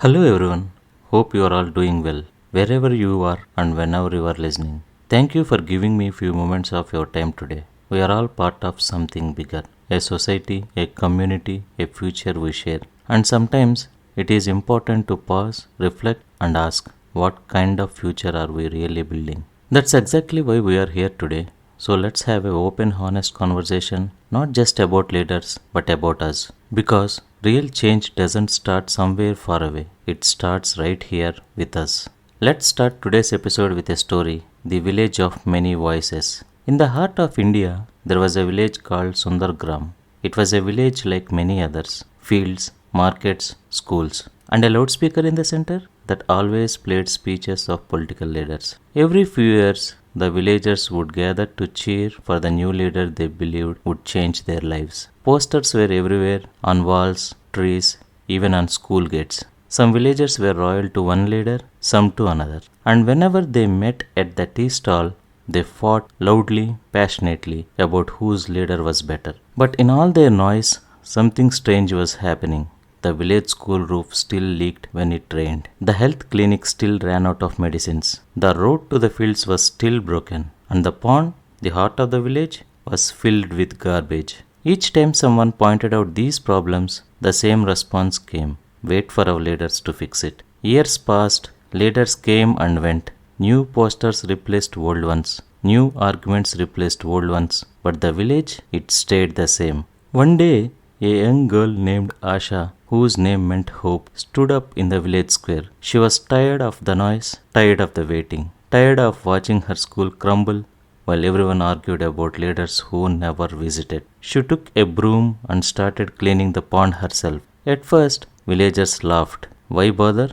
Hello everyone. Hope you are all doing well, wherever you are and whenever you are listening. Thank you for giving me a few moments of your time today. We are all part of something bigger, a society, a community, a future we share. And sometimes it is important to pause, reflect, and ask, what kind of future are we really building? That's exactly why we are here today. So let's have an open, honest conversation, not just about leaders, but about us. Because real change doesn't start somewhere far away, it starts right here with us. Let's start today's episode with a story, The Village of Many Voices. In the heart of India, there was a village called Sundargram. It was a village like many others, fields, markets, schools, and a loudspeaker in the center that always played speeches of political leaders. Every few years, the villagers would gather to cheer for the new leader they believed would change their lives. Posters were everywhere, on walls, trees, even on school gates. Some villagers were loyal to one leader, some to another. And whenever they met at the tea stall, they fought loudly, passionately about whose leader was better. But in all their noise, something strange was happening. The village school roof still leaked when it rained. The health clinic still ran out of medicines. The road to the fields was still broken. And the pond, the heart of the village, was filled with garbage. Each time someone pointed out these problems, the same response came. Wait for our leaders to fix it. Years passed, leaders came and went. New posters replaced old ones. New arguments replaced old ones. But the village, it stayed the same. One day, a young girl named Asha, whose name meant hope, stood up in the village square. She was tired of the noise, tired of the waiting, tired of watching her school crumble while everyone argued about leaders who never visited. She took a broom and started cleaning the pond herself. At first, villagers laughed. Why bother?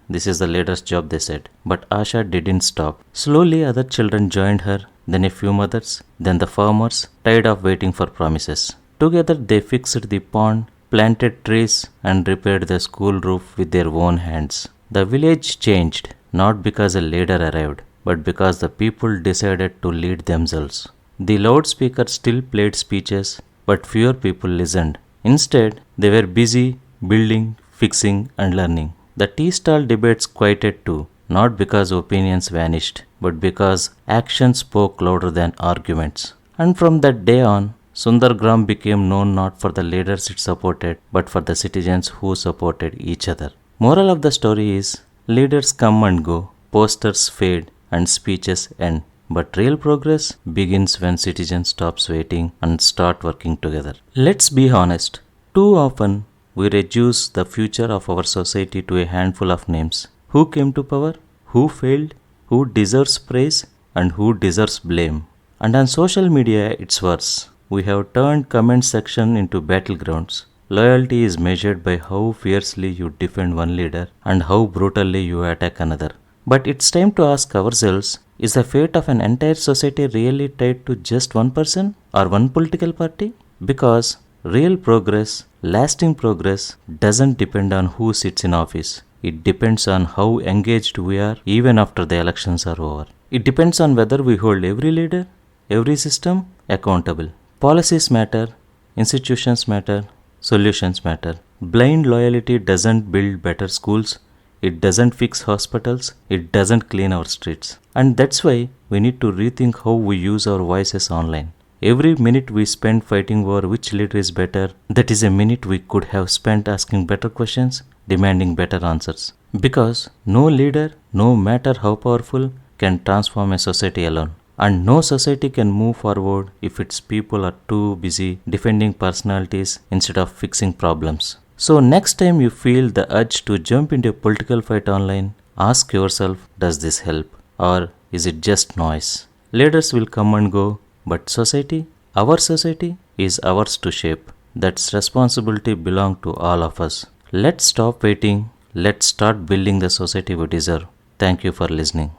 This is the leader's job, they said. But Asha didn't stop. Slowly, other children joined her, then a few mothers, then the farmers, tired of waiting for promises. Together, they fixed the pond, planted trees, and repaired the school roof with their own hands. The village changed, not because a leader arrived, but because the people decided to lead themselves. The loudspeaker still played speeches, but fewer people listened. Instead, they were busy building, fixing, and learning. The tea stall debates quieted too, not because opinions vanished, but because action spoke louder than arguments. And from that day on, Sundargram became known not for the leaders it supported, but for the citizens who supported each other. Moral of the story is, leaders come and go, posters fade, and speeches end. But real progress begins when citizens stop waiting and start working together. Let's be honest. Too often, we reduce the future of our society to a handful of names. Who came to power? Who failed? Who deserves praise? And who deserves blame? And on social media, it's worse. We have turned comment section into battlegrounds. Loyalty is measured by how fiercely you defend one leader and how brutally you attack another. But it's time to ask ourselves, is the fate of an entire society really tied to just one person or one political party? Because real progress, lasting progress, doesn't depend on who sits in office. It depends on how engaged we are even after the elections are over. It depends on whether we hold every leader, every system accountable. Policies matter, institutions matter, solutions matter. Blind loyalty doesn't build better schools, it doesn't fix hospitals, it doesn't clean our streets. And that's why we need to rethink how we use our voices online. Every minute we spend fighting over which leader is better, that is a minute we could have spent asking better questions, demanding better answers. Because no leader, no matter how powerful, can transform a society alone. And no society can move forward if its people are too busy defending personalities instead of fixing problems. So next time you feel the urge to jump into a political fight online, ask yourself, does this help? Or is it just noise? Leaders will come and go, but society, our society, is ours to shape. That responsibility belongs to all of us. Let's stop waiting. Let's start building the society we deserve. Thank you for listening.